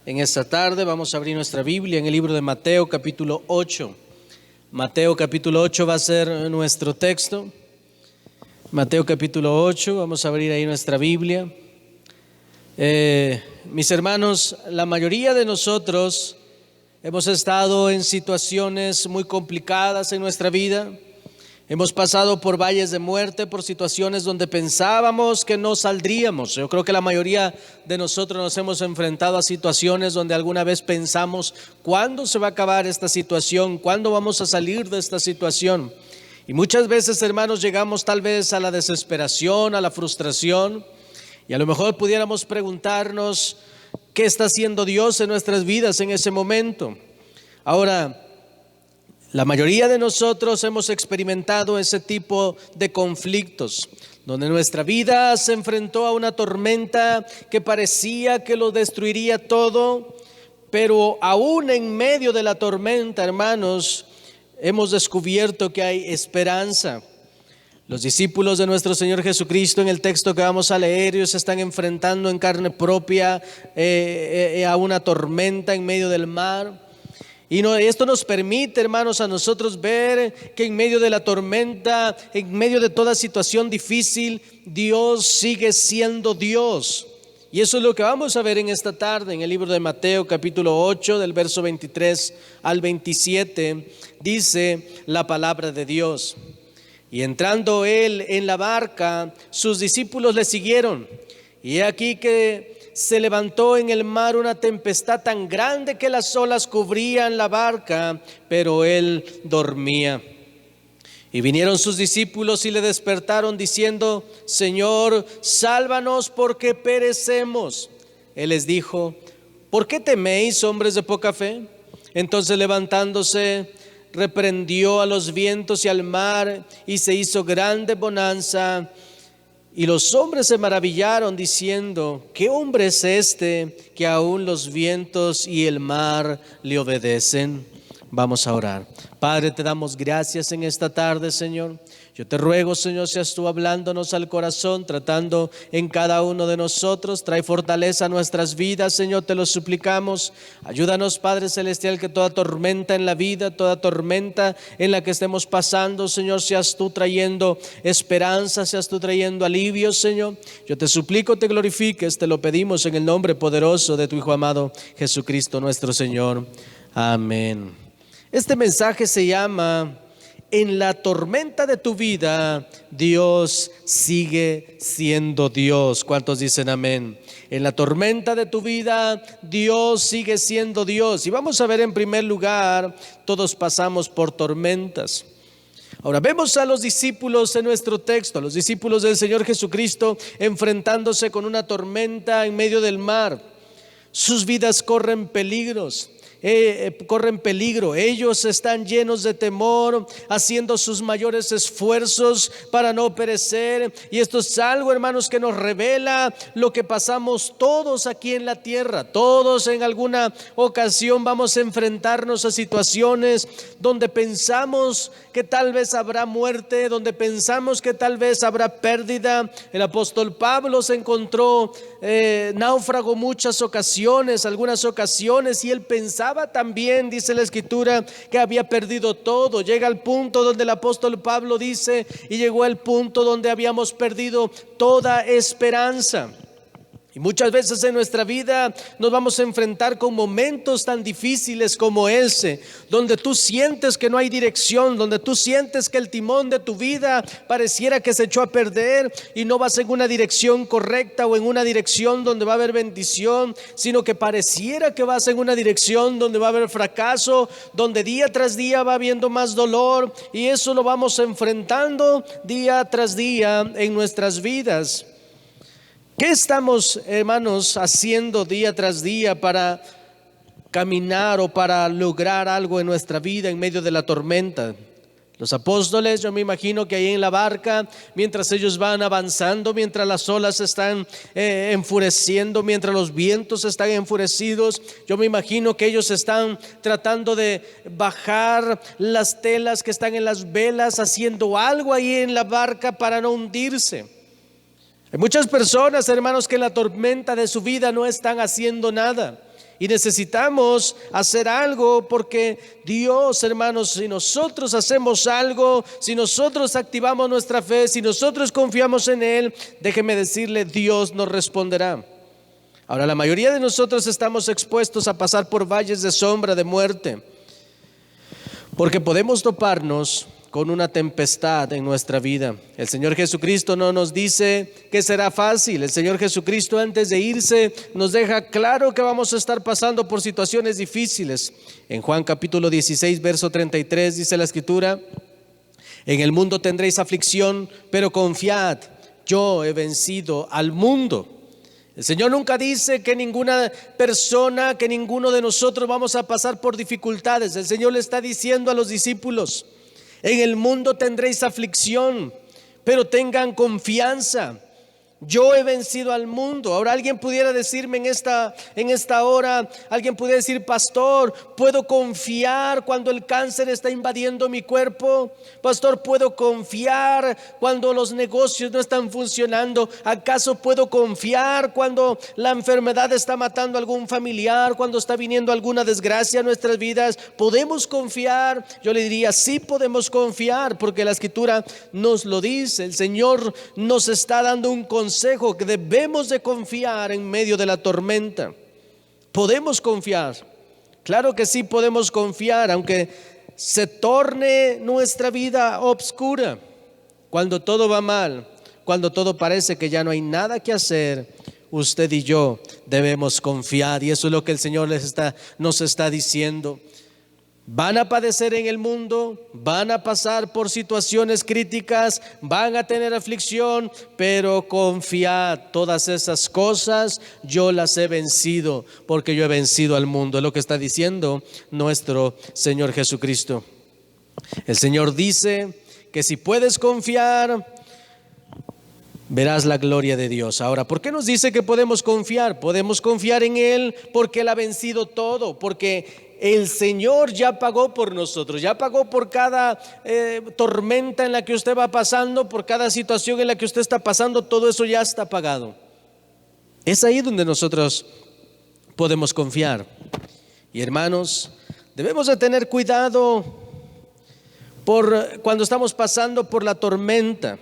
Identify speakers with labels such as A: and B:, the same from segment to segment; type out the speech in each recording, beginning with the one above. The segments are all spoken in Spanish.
A: En esta tarde vamos a abrir nuestra Biblia en el libro de Mateo capítulo 8. Mateo capítulo 8 va a ser nuestro texto. Mateo capítulo 8, vamos a abrir ahí nuestra Biblia. Mis hermanos, la mayoría de nosotros hemos estado en situaciones muy complicadas en nuestra vida. Hemos pasado por valles de muerte, por situaciones donde pensábamos que no saldríamos. Yo creo que la mayoría de nosotros nos hemos enfrentado a situaciones donde alguna vez pensamos, ¿cuándo se va a acabar esta situación? ¿Cuándo vamos a salir de esta situación? Y muchas veces, hermanos, llegamos tal vez a la desesperación, a la frustración, y a lo mejor pudiéramos preguntarnos, ¿qué está haciendo Dios en nuestras vidas en ese momento? Ahora, la mayoría de nosotros hemos experimentado ese tipo de conflictos, donde nuestra vida se enfrentó a una tormenta que parecía que lo destruiría todo, pero aún en medio de la tormenta, hermanos, hemos descubierto que hay esperanza. Los discípulos de nuestro Señor Jesucristo, en el texto que vamos a leer, ellos se están enfrentando en carne propia a una tormenta en medio del mar. Y esto nos permite, hermanos, a nosotros ver que en medio de la tormenta, en medio de toda situación difícil, Dios sigue siendo Dios. Y eso es lo que vamos a ver en esta tarde en el libro de Mateo capítulo 8 del verso 23 al 27, dice la palabra de Dios. Y entrando él en la barca, sus discípulos le siguieron. Y he aquí que se levantó en el mar una tempestad tan grande que las olas cubrían la barca, pero él dormía. Y vinieron sus discípulos y le despertaron diciendo: Señor, sálvanos porque perecemos. Él les dijo: ¿por qué teméis, hombres de poca fe? Entonces levantándose, reprendió a los vientos y al mar, y se hizo grande bonanza. Y los hombres se maravillaron diciendo: ¿qué hombre es este que aún los vientos y el mar le obedecen? Vamos a orar. Padre, te damos gracias en esta tarde, Señor. Yo te ruego, Señor, seas tú hablándonos al corazón, tratando en cada uno de nosotros. Trae fortaleza a nuestras vidas, Señor, te lo suplicamos. Ayúdanos, Padre Celestial, que toda tormenta en la vida, toda tormenta en la que estemos pasando, Señor, seas tú trayendo esperanza, seas tú trayendo alivio, Señor. Yo te suplico, te glorifiques, te lo pedimos en el nombre poderoso de tu Hijo amado, Jesucristo nuestro Señor. Amén. Este mensaje se llama: en la tormenta de tu vida, Dios sigue siendo Dios. ¿Cuántos dicen amén? En la tormenta de tu vida, Dios sigue siendo Dios. Y vamos a ver en primer lugar, todos pasamos por tormentas. Ahora vemos a los discípulos en nuestro texto, a los discípulos del Señor Jesucristo enfrentándose con una tormenta en medio del mar. Sus vidas corren peligro. Ellos están llenos de temor, haciendo sus mayores esfuerzos para no perecer. Y esto es algo, hermanos, que nos revela lo que pasamos todos aquí en la tierra. Todos en alguna ocasión vamos a enfrentarnos a situaciones donde pensamos que tal vez habrá muerte, donde pensamos que tal vez habrá pérdida. El apóstol Pablo se encontró náufrago algunas ocasiones, y él pensaba también, dice la Escritura, que había perdido todo. Llega al punto donde el apóstol Pablo dice: y llegó al punto donde habíamos perdido toda esperanza. Y muchas veces en nuestra vida nos vamos a enfrentar con momentos tan difíciles como ese, donde tú sientes que no hay dirección, donde tú sientes que el timón de tu vida pareciera que se echó a perder y no vas en una dirección correcta o en una dirección donde va a haber bendición, sino que pareciera que vas en una dirección donde va a haber fracaso, donde día tras día va habiendo más dolor, y eso lo vamos enfrentando día tras día en nuestras vidas. ¿Qué estamos, hermanos, haciendo día tras día para caminar o para lograr algo en nuestra vida en medio de la tormenta? Los apóstoles, yo me imagino que ahí en la barca, mientras ellos van avanzando, mientras las olas están enfureciendo, mientras los vientos están enfurecidos, yo me imagino que ellos están tratando de bajar las telas que están en las velas, haciendo algo ahí en la barca para no hundirse. Hay muchas personas, hermanos, que en la tormenta de su vida no están haciendo nada. Y necesitamos hacer algo, porque Dios, hermanos, si nosotros hacemos algo, si nosotros activamos nuestra fe, si nosotros confiamos en Él, déjeme decirle, Dios nos responderá. Ahora, la mayoría de nosotros estamos expuestos a pasar por valles de sombra de muerte, porque podemos toparnos con una tempestad en nuestra vida. El Señor Jesucristo no nos dice que será fácil. El Señor Jesucristo, antes de irse, nos deja claro que vamos a estar pasando por situaciones difíciles. En Juan capítulo 16, verso 33 dice la Escritura: en el mundo tendréis aflicción, pero confiad, yo he vencido al mundo. El Señor nunca dice que ninguna persona, que ninguno de nosotros vamos a pasar por dificultades. El Señor le está diciendo a los discípulos: en el mundo tendréis aflicción, pero tengan confianza. Yo he vencido al mundo. Ahora alguien pudiera decirme en esta hora, alguien pudiera decir: pastor, ¿puedo confiar cuando el cáncer está invadiendo mi cuerpo? Pastor, ¿puedo confiar cuando los negocios no están funcionando? ¿Acaso puedo confiar cuando la enfermedad está matando a algún familiar, cuando está viniendo alguna desgracia a nuestras vidas? ¿Podemos confiar? Yo le diría: sí podemos confiar, porque la Escritura nos lo dice. El Señor nos está dando un consejo que debemos de confiar en medio de la tormenta. ¿Podemos confiar? Claro que sí podemos confiar, aunque se torne nuestra vida obscura, cuando todo va mal, cuando todo parece que ya no hay nada que hacer. Usted y yo debemos confiar, y eso es lo que el Señor nos está diciendo. Van a padecer en el mundo, van a pasar por situaciones críticas, van a tener aflicción, pero confiad, todas esas cosas yo las he vencido, porque yo he vencido al mundo. Es lo que está diciendo nuestro Señor Jesucristo. El Señor dice que si puedes confiar, verás la gloria de Dios. Ahora, ¿por qué nos dice que podemos confiar? Podemos confiar en Él porque Él ha vencido todo, porque el Señor ya pagó por nosotros, ya pagó por cada tormenta en la que usted va pasando, por cada situación en la que usted está pasando. Todo eso ya está pagado. Es ahí donde nosotros podemos confiar. Y hermanos, debemos de tener cuidado cuando estamos pasando por la tormenta,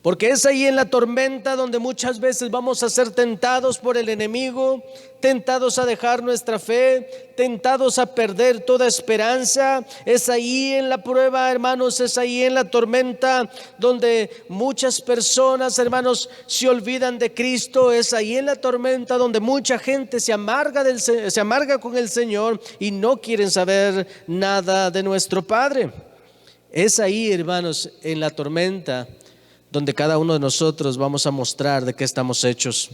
A: porque es ahí en la tormenta donde muchas veces vamos a ser tentados por el enemigo, tentados a dejar nuestra fe, tentados a perder toda esperanza. Es ahí en la prueba, hermanos, es ahí en la tormenta donde muchas personas, hermanos, se olvidan de Cristo. Es ahí en la tormenta donde mucha gente se amarga con el Señor y no quieren saber nada de nuestro Padre. Es ahí, hermanos, en la tormenta donde cada uno de nosotros vamos a mostrar de qué estamos hechos,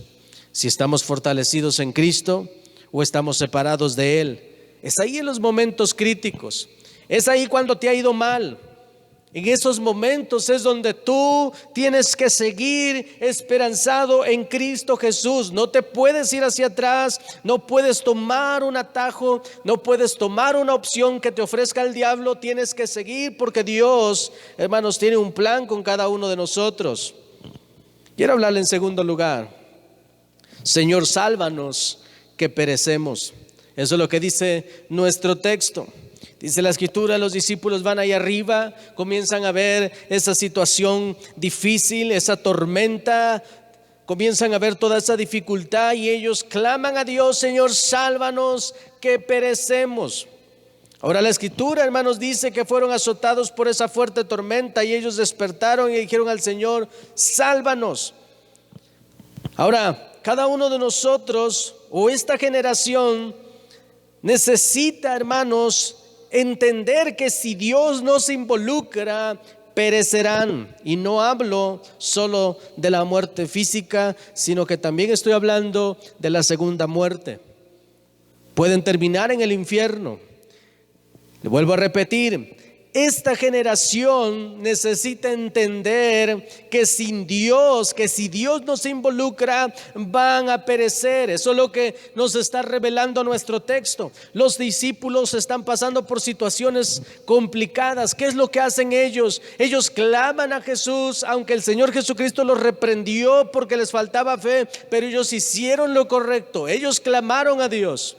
A: si estamos fortalecidos en Cristo o estamos separados de Él. Es ahí en los momentos críticos, es ahí cuando te ha ido mal. En esos momentos es donde tú tienes que seguir esperanzado en Cristo Jesús. No te puedes ir hacia atrás, no puedes tomar un atajo, no puedes tomar una opción que te ofrezca el diablo. Tienes que seguir, porque Dios, hermanos, tiene un plan con cada uno de nosotros. Quiero hablarle en segundo lugar: Señor, sálvanos que perecemos. Eso es lo que dice nuestro texto. Dice la Escritura, los discípulos van ahí arriba, comienzan a ver esa situación difícil, esa tormenta, comienzan a ver toda esa dificultad, y ellos claman a Dios: Señor, sálvanos que perecemos. Ahora la Escritura, hermanos, dice que fueron azotados por esa fuerte tormenta y ellos despertaron y dijeron al Señor: sálvanos. Ahora, cada uno de nosotros, o esta generación, necesita, hermanos, entender que si Dios no se involucra, perecerán. Y no hablo solo de la muerte física, sino que también estoy hablando de la segunda muerte. Pueden terminar en el infierno. Le vuelvo a repetir: Esta generación necesita entender que sin Dios, que si Dios no se involucra, van a perecer. Eso es lo que nos está revelando nuestro texto. Los discípulos están pasando por situaciones complicadas. ¿Qué es lo que hacen ellos? Ellos claman a Jesús, aunque el Señor Jesucristo los reprendió porque les faltaba fe, pero ellos hicieron lo correcto. Ellos clamaron a Dios.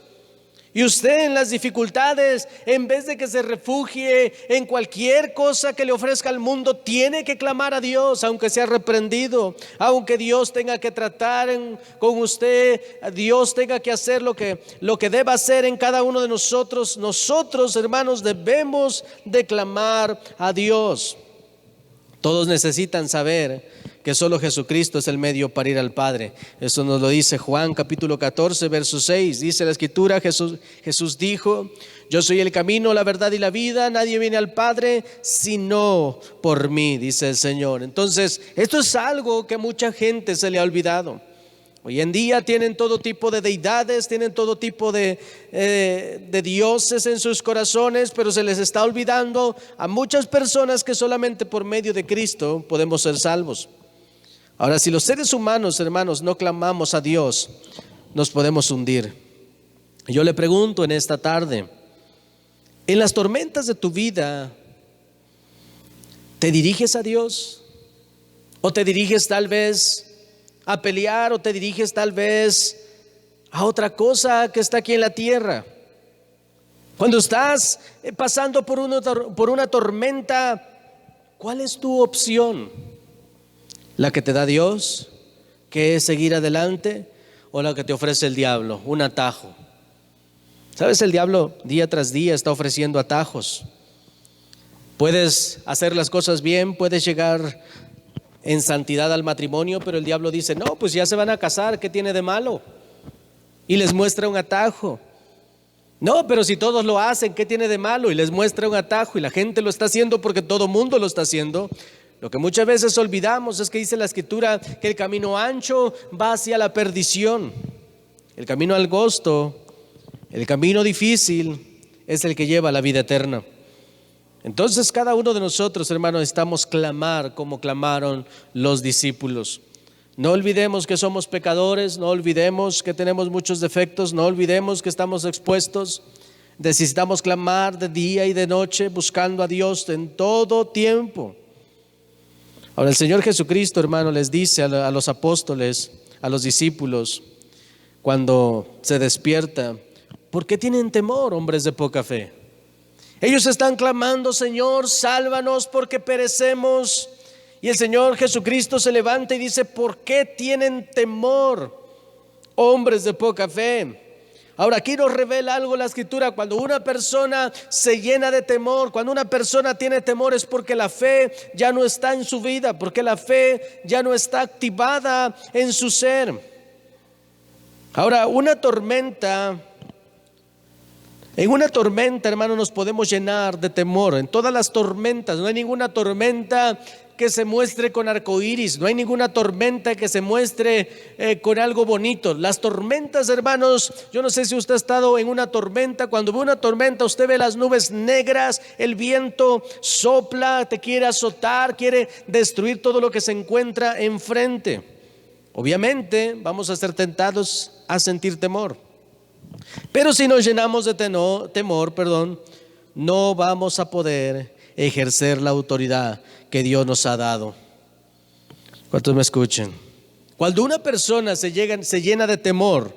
A: Y usted en las dificultades, en vez de que se refugie en cualquier cosa que le ofrezca al mundo, tiene que clamar a Dios, aunque sea reprendido, aunque Dios tenga que tratar con usted, Dios tenga que hacer lo que deba hacer en cada uno de nosotros. Nosotros, hermanos, debemos de clamar a Dios. Todos necesitan saber que solo Jesucristo es el medio para ir al Padre. Eso nos lo dice Juan capítulo 14, verso 6. Dice la Escritura, Jesús dijo: yo soy el camino, la verdad y la vida. Nadie viene al Padre sino por mí, dice el Señor. Entonces, esto es algo que mucha gente se le ha olvidado. Hoy en día tienen todo tipo de deidades, tienen todo tipo de dioses en sus corazones, pero se les está olvidando a muchas personas que solamente por medio de Cristo podemos ser salvos. Ahora, si los seres humanos, hermanos, no clamamos a Dios, nos podemos hundir. Yo le pregunto en esta tarde, en las tormentas de tu vida, ¿te diriges a Dios? ¿O te diriges tal vez a pelear, o te diriges tal vez a otra cosa que está aquí en la tierra? Cuando estás pasando por una tormenta, ¿cuál es tu opción? ¿La que te da Dios, que es seguir adelante, o la que te ofrece el diablo, un atajo? ¿Sabes? El diablo día tras día está ofreciendo atajos. Puedes hacer las cosas bien, puedes llegar en santidad al matrimonio, pero el diablo dice: no, pues ya se van a casar, ¿qué tiene de malo? Y les muestra un atajo. No, pero si todos lo hacen, ¿qué tiene de malo? Y les muestra un atajo, y la gente lo está haciendo porque todo mundo lo está haciendo. Lo que muchas veces olvidamos es que dice la Escritura que el camino ancho va hacia la perdición. El camino angosto, el camino difícil, es el que lleva a la vida eterna. Entonces, cada uno de nosotros, hermanos, necesitamos clamar como clamaron los discípulos. No olvidemos que somos pecadores, no olvidemos que tenemos muchos defectos, no olvidemos que estamos expuestos. Necesitamos clamar de día y de noche, buscando a Dios en todo tiempo. Ahora, el Señor Jesucristo, hermano, les dice a los apóstoles, a los discípulos, cuando se despierta: ¿por qué tienen temor, hombres de poca fe? Ellos están clamando: Señor, sálvanos porque perecemos. Y el Señor Jesucristo se levanta y dice: ¿por qué tienen temor, hombres de poca fe? Ahora, aquí nos revela algo la Escritura. Cuando una persona se llena de temor, cuando una persona tiene temor, es porque la fe ya no está en su vida, porque la fe ya no está activada en su ser. Ahora, en una tormenta, hermano, nos podemos llenar de temor. En todas las tormentas, no hay ninguna tormenta que se muestre con arcoíris, no hay ninguna tormenta que se muestre con algo bonito. Las tormentas, hermanos, yo no sé si usted ha estado en una tormenta. Cuando ve una tormenta, usted ve las nubes negras, el viento sopla, te quiere azotar, quiere destruir todo lo que se encuentra enfrente. Obviamente vamos a ser tentados a sentir temor, pero si nos llenamos de temor, no vamos a poder ejercer la autoridad que Dios nos ha dado. ¿Cuántos me escuchan? Cuando una persona se llena de temor,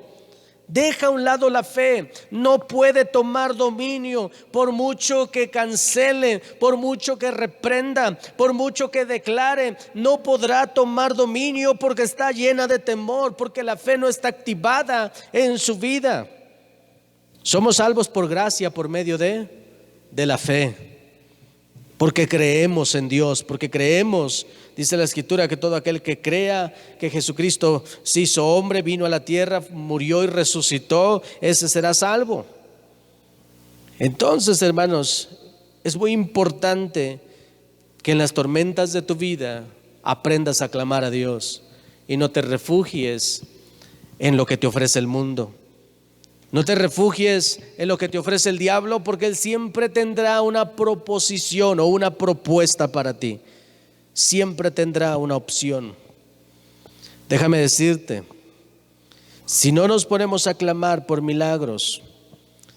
A: deja a un lado la fe, no puede tomar dominio. Por mucho que cancele, por mucho que reprenda, por mucho que declare, no podrá tomar dominio porque está llena de temor, porque la fe no está activada en su vida. Somos salvos por gracia por medio de la fe, porque creemos en Dios, porque creemos, dice la Escritura, que todo aquel que crea que Jesucristo se hizo hombre, vino a la tierra, murió y resucitó, ese será salvo. Entonces, hermanos, es muy importante que en las tormentas de tu vida aprendas a clamar a Dios y no te refugies en lo que te ofrece el mundo. No te refugies en lo que te ofrece el diablo, porque él siempre tendrá una proposición o una propuesta para ti. Siempre tendrá una opción. Déjame decirte, si no nos ponemos a clamar por milagros,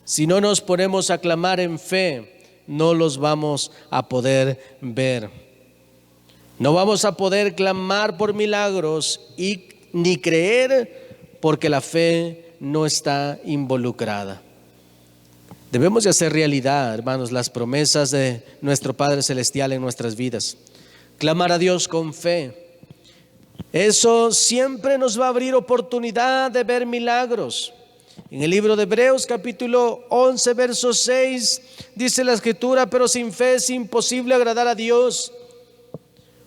A: si no nos ponemos a clamar en fe, no los vamos a poder ver. No vamos a poder clamar por milagros ni creer, porque la fe no está involucrada. Debemos de hacer realidad, hermanos, las promesas de nuestro Padre Celestial en nuestras vidas. Clamar a Dios con fe. Eso siempre nos va a abrir oportunidad de ver milagros. En el libro de Hebreos capítulo 11 verso 6 dice la Escritura: pero sin fe es imposible agradar a Dios,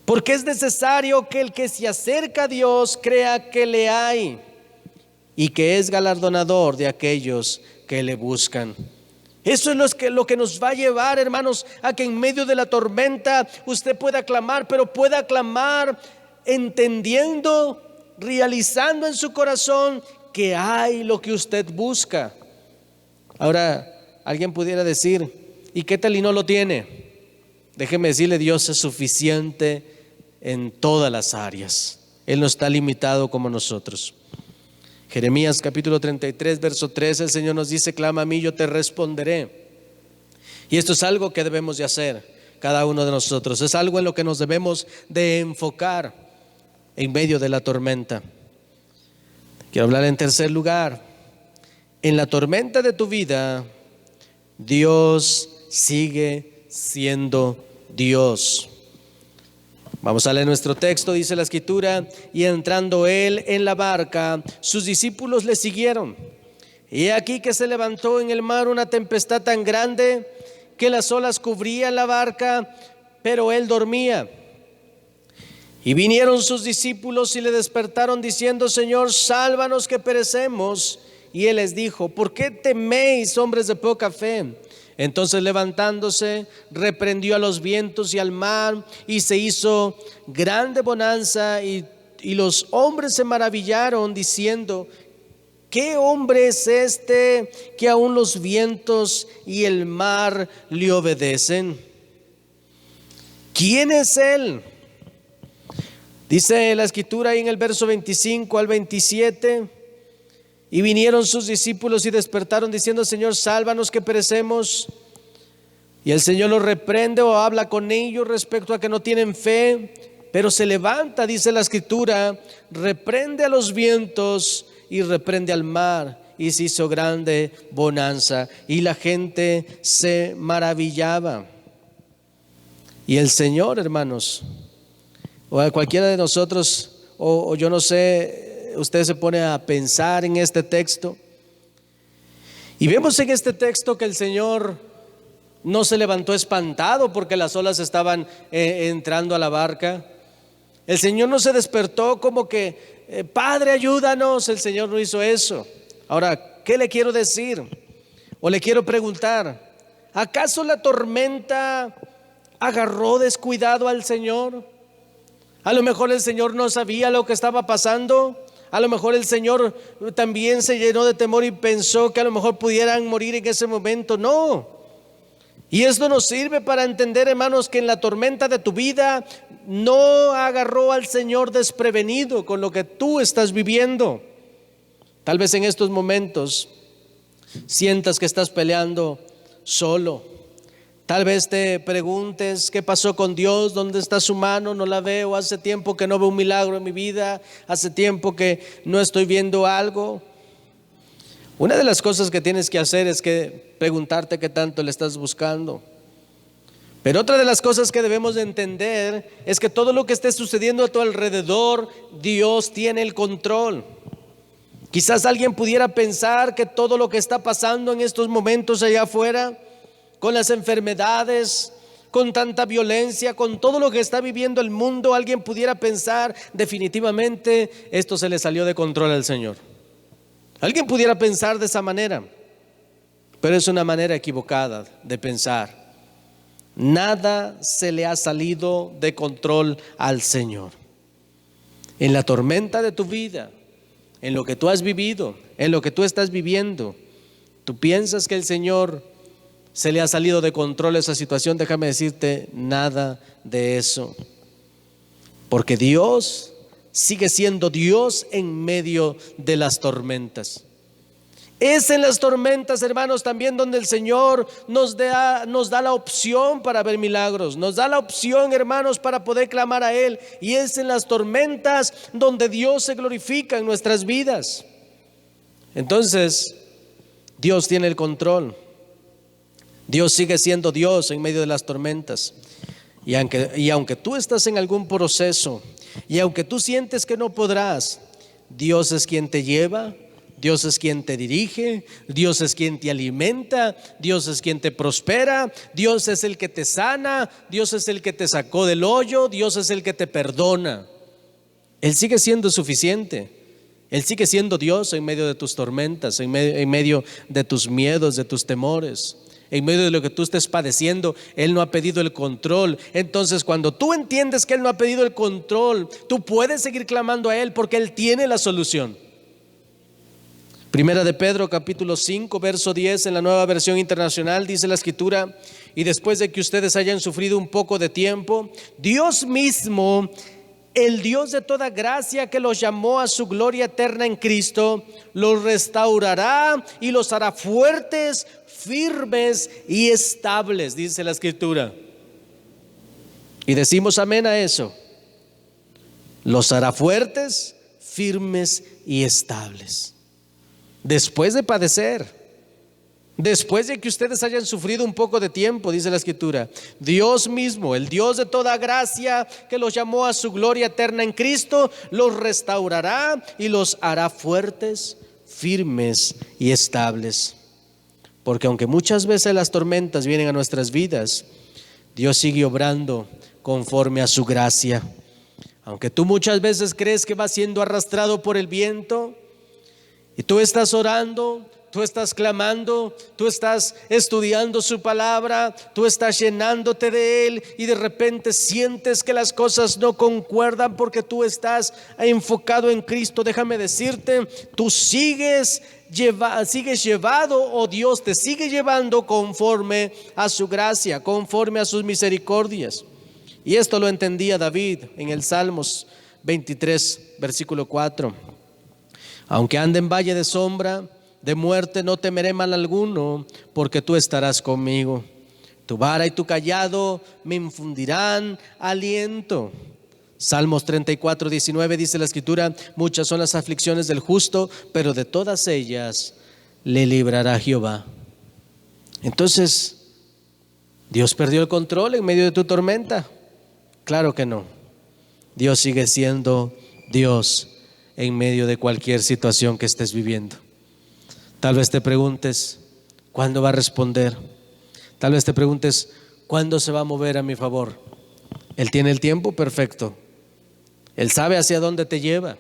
A: porque es necesario que el que se acerca a Dios crea que le hay y que es galardonador de aquellos que le buscan. Eso es lo que nos va a llevar, hermanos, a que en medio de la tormenta usted pueda clamar, pero pueda clamar entendiendo, realizando en su corazón que hay lo que usted busca. Ahora, alguien pudiera decir: ¿y qué tal y no lo tiene? Déjeme decirle, Dios es suficiente en todas las áreas. Él no está limitado como nosotros. Jeremías capítulo 33 verso 13, el Señor nos dice: clama a mí, yo te responderé. Y esto es algo que debemos de hacer cada uno de nosotros. Es algo en lo que nos debemos de enfocar en medio de la tormenta. Quiero hablar en tercer lugar. En la tormenta de tu vida, Dios sigue siendo Dios. Vamos a leer nuestro texto. Dice la Escritura: y entrando él en la barca, sus discípulos le siguieron. Y he aquí que se levantó en el mar una tempestad tan grande que las olas cubrían la barca, pero él dormía. Y vinieron sus discípulos y le despertaron diciendo: Señor, sálvanos que perecemos. Y él les dijo: ¿por qué teméis, hombres de poca fe? Entonces, levantándose, reprendió a los vientos y al mar, y se hizo grande bonanza, y los hombres se maravillaron diciendo: ¿qué hombre es este que aún los vientos y el mar le obedecen? ¿Quién es él? Dice la Escritura ahí en el verso 25 al 27: y vinieron sus discípulos y despertaron diciendo: Señor, sálvanos que perecemos. Y el Señor los reprende o habla con ellos respecto a que no tienen fe, pero se levanta, dice la Escritura, reprende a los vientos y reprende al mar, y se hizo grande bonanza, y la gente se maravillaba. Y el Señor, hermanos, o a cualquiera de nosotros, o yo no sé, usted se pone a pensar en este texto y vemos en este texto que el Señor no se levantó espantado porque las olas estaban entrando a la barca. El Señor no se despertó como que Padre, ayúdanos. El Señor no hizo eso. Ahora, ¿qué le quiero decir? O le quiero preguntar: ¿acaso la tormenta agarró descuidado al Señor? A lo mejor el Señor no sabía lo que estaba pasando. A lo mejor el Señor también se llenó de temor y pensó que a lo mejor pudieran morir en ese momento. No. Y esto nos sirve para entender, hermanos, que en la tormenta de tu vida no agarró al Señor desprevenido con lo que tú estás viviendo. Tal vez en estos momentos sientas que estás peleando solo. Tal vez te preguntes: ¿qué pasó con Dios? ¿Dónde está su mano? No la veo. Hace tiempo que no veo un milagro en mi vida. Hace tiempo que no estoy viendo algo. Una de las cosas que tienes que hacer es que preguntarte qué tanto le estás buscando. Pero otra de las cosas que debemos de entender es que todo lo que esté sucediendo a tu alrededor, Dios tiene el control. Quizás alguien pudiera pensar que todo lo que está pasando en estos momentos allá afuera, con las enfermedades, con tanta violencia, con todo lo que está viviendo el mundo, alguien pudiera pensar: definitivamente esto se le salió de control al Señor. Alguien pudiera pensar de esa manera, pero es una manera equivocada de pensar. Nada se le ha salido de control al Señor. En la tormenta de tu vida, en lo que tú has vivido, en lo que tú estás viviendo, ¿Tú piensas que el Señor se le ha salido de control esa situación? Déjame decirte, nada de eso. Porque Dios sigue siendo Dios en medio de las tormentas. Es en las tormentas, hermanos, también donde el Señor nos da la opción para ver milagros. Nos da la opción, hermanos, para poder clamar a Él. Y es en las tormentas donde Dios se glorifica en nuestras vidas. Entonces, Dios tiene el control. Dios sigue siendo Dios en medio de las tormentas. Y aunque tú estás en algún proceso, y aunque tú sientes que no podrás, Dios es quien te lleva, Dios es quien te dirige, Dios es quien te alimenta, Dios es quien te prospera, Dios es el que te sana, Dios es el que te sacó del hoyo, Dios es el que te perdona. Él sigue siendo suficiente. Él sigue siendo Dios en medio de tus tormentas, en medio de tus miedos, de tus temores. En medio de lo que tú estés padeciendo, Él no ha pedido el control. Entonces, cuando tú entiendes que Él no ha pedido el control, tú puedes seguir clamando a Él porque Él tiene la solución. Primera de Pedro, capítulo 5, verso 10, en la Nueva Versión Internacional, dice la Escritura: y después de que ustedes hayan sufrido un poco de tiempo, Dios mismo, el Dios de toda gracia, que los llamó a su gloria eterna en Cristo, los restaurará y los hará fuertes, firmes y estables, dice la Escritura. Y decimos amén a eso. Los hará fuertes, firmes y estables. Después de padecer, después de que ustedes hayan sufrido un poco de tiempo, dice la Escritura, Dios mismo, el Dios de toda gracia, que los llamó a su gloria eterna en Cristo, los restaurará y los hará fuertes, firmes y estables. Porque aunque muchas veces las tormentas vienen a nuestras vidas, Dios sigue obrando conforme a su gracia. Aunque tú muchas veces crees que vas siendo arrastrado por el viento, y tú estás orando, tú estás clamando, tú estás estudiando su palabra, tú estás llenándote de Él, y de repente sientes que las cosas no concuerdan porque tú estás enfocado en Cristo. Déjame decirte, tú sigues llevado, o Dios te sigue llevando conforme a su gracia, conforme a sus misericordias. Y esto lo entendía David en el Salmos 23, versículo 4. Aunque ande en valle de sombra de muerte, no temeré mal alguno, porque tú estarás conmigo. Tu vara y tu cayado me infundirán aliento. Salmos 34, 19 dice la Escritura: muchas son las aflicciones del justo, pero de todas ellas le librará Jehová. Entonces, ¿Dios perdió el control en medio de tu tormenta? Claro que no. Dios sigue siendo Dios en medio de cualquier situación que estés viviendo. Tal vez te preguntes, ¿cuándo va a responder? Tal vez te preguntes, ¿cuándo se va a mover a mi favor? Él tiene el tiempo perfecto. Él sabe hacia dónde te lleva.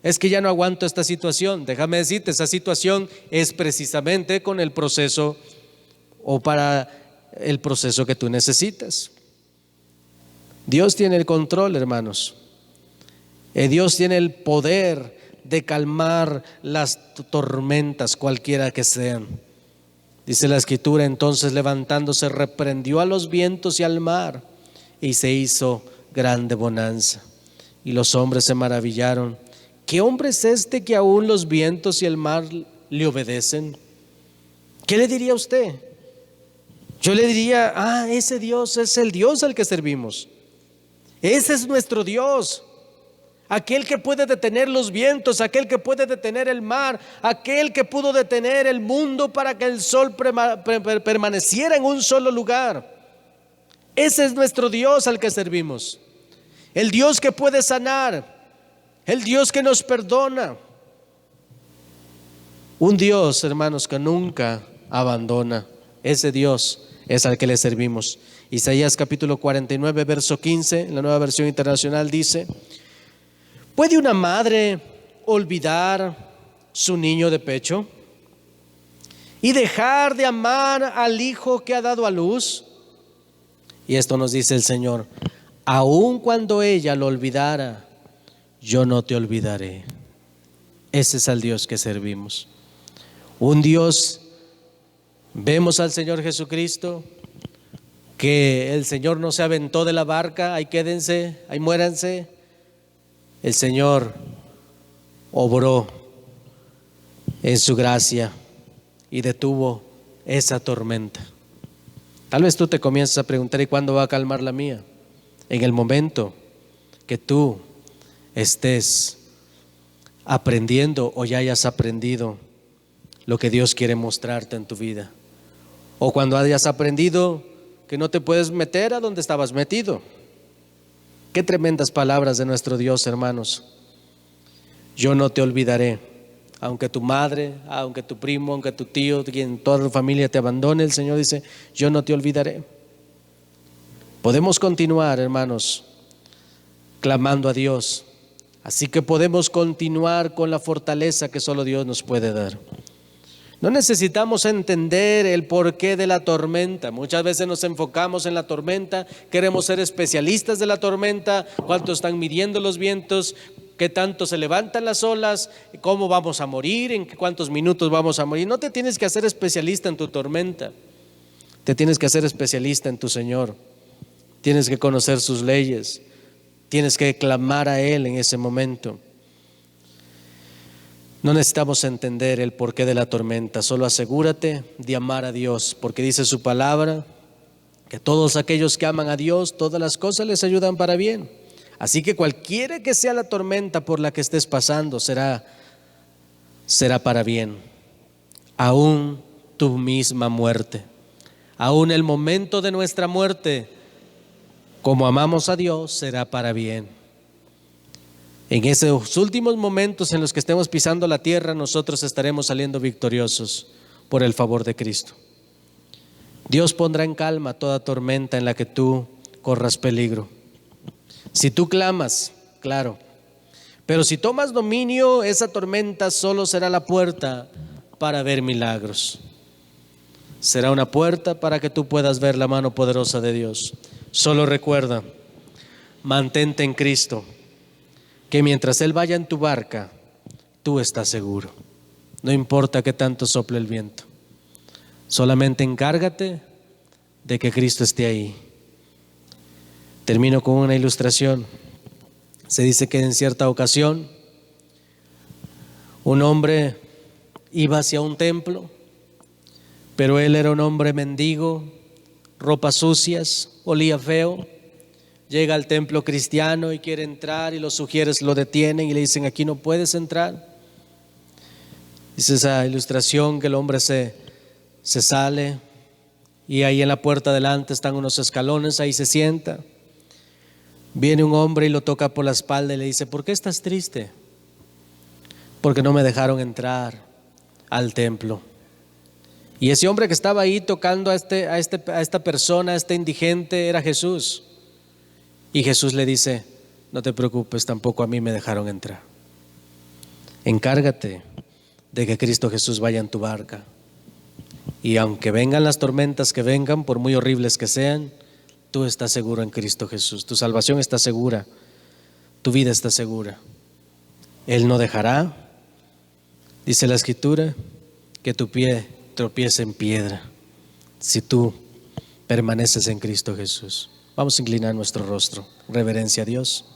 A: Es que ya no aguanto esta situación. Déjame decirte, esa situación es precisamente con el proceso, o para el proceso que tú necesitas. Dios tiene el control, hermanos. Dios tiene el poder de calmar las tormentas, cualquiera que sean. Dice la Escritura: entonces levantándose reprendió a los vientos y al mar, y se hizo grande bonanza. Y los hombres se maravillaron. ¿Qué hombre es este que aún los vientos y el mar le obedecen? ¿Qué le diría a usted? Yo le diría: ese Dios es el Dios al que servimos. Ese es nuestro Dios. Aquel que puede detener los vientos, aquel que puede detener el mar, aquel que pudo detener el mundo para que el sol permaneciera en un solo lugar. Ese es nuestro Dios al que servimos. El Dios que puede sanar, el Dios que nos perdona. Un Dios, hermanos, que nunca abandona. Ese Dios es al que le servimos. Isaías capítulo 49, verso 15, en la Nueva Versión Internacional dice: ¿puede una madre olvidar su niño de pecho y dejar de amar al hijo que ha dado a luz? Y esto nos dice el Señor: aun cuando ella lo olvidara, yo no te olvidaré. Ese es el Dios que servimos. Un Dios Vemos al Señor Jesucristo, que el Señor no se aventó de la barca, ahí quédense, ahí muéranse. El Señor obró en su gracia y detuvo esa tormenta. Tal vez tú te comiences a preguntar: ¿y cuándo va a calmar la mía? En el momento que tú estés aprendiendo o ya hayas aprendido lo que Dios quiere mostrarte en tu vida, o cuando hayas aprendido que no te puedes meter a donde estabas metido. Qué tremendas palabras de nuestro Dios, hermanos. Yo no te olvidaré, aunque tu madre, aunque tu primo, aunque tu tío, quien toda tu familia te abandone. El Señor dice: yo no te olvidaré. Podemos continuar, hermanos, clamando a Dios. Así que podemos continuar con la fortaleza que solo Dios nos puede dar. No necesitamos entender el porqué de la tormenta. Muchas veces nos enfocamos en la tormenta, queremos ser especialistas de la tormenta, cuánto están midiendo los vientos, qué tanto se levantan las olas, cómo vamos a morir, en cuántos minutos vamos a morir. No te tienes que hacer especialista en tu tormenta, te tienes que hacer especialista en tu Señor. Tienes que conocer sus leyes, tienes que clamar a Él en ese momento. No necesitamos entender el porqué de la tormenta, solo asegúrate de amar a Dios, porque dice su palabra que todos aquellos que aman a Dios, todas las cosas les ayudan para bien. Así que cualquiera que sea la tormenta por la que estés pasando, será para bien. Aún tu misma muerte, aún el momento de nuestra muerte, como amamos a Dios, será para bien. En esos últimos momentos en los que estemos pisando la tierra, nosotros estaremos saliendo victoriosos por el favor de Cristo. Dios pondrá en calma toda tormenta en la que tú corras peligro. Si tú clamas, claro, pero si tomas dominio, esa tormenta solo será la puerta para ver milagros. Será una puerta para que tú puedas ver la mano poderosa de Dios. Solo recuerda, mantente en Cristo, que mientras Él vaya en tu barca, tú estás seguro. No importa que tanto sople el viento, solamente encárgate de que Cristo esté ahí. Termino con una ilustración. Se dice que en cierta ocasión un hombre iba hacia un templo, pero él era un hombre mendigo, ropas sucias, olía feo. Llega al templo cristiano y quiere entrar, y los sugieres lo detienen y le dicen: aquí no puedes entrar. Dice esa ilustración que el hombre se sale, y ahí en la puerta delante están unos escalones, ahí se sienta. Viene un hombre y lo toca por la espalda y le dice: ¿por qué estás triste? Porque no me dejaron entrar al templo. Y ese hombre que estaba ahí tocando a esta persona, a este indigente, era Jesús. Y Jesús le dice: no te preocupes, tampoco a mí me dejaron entrar. Encárgate de que Cristo Jesús vaya en tu barca. Y aunque vengan las tormentas que vengan, por muy horribles que sean, tú estás seguro en Cristo Jesús. Tu salvación está segura, tu vida está segura. Él no dejará, dice la Escritura, que tu pie tropiece en piedra si tú permaneces en Cristo Jesús. Vamos a inclinar nuestro rostro, reverencia a Dios.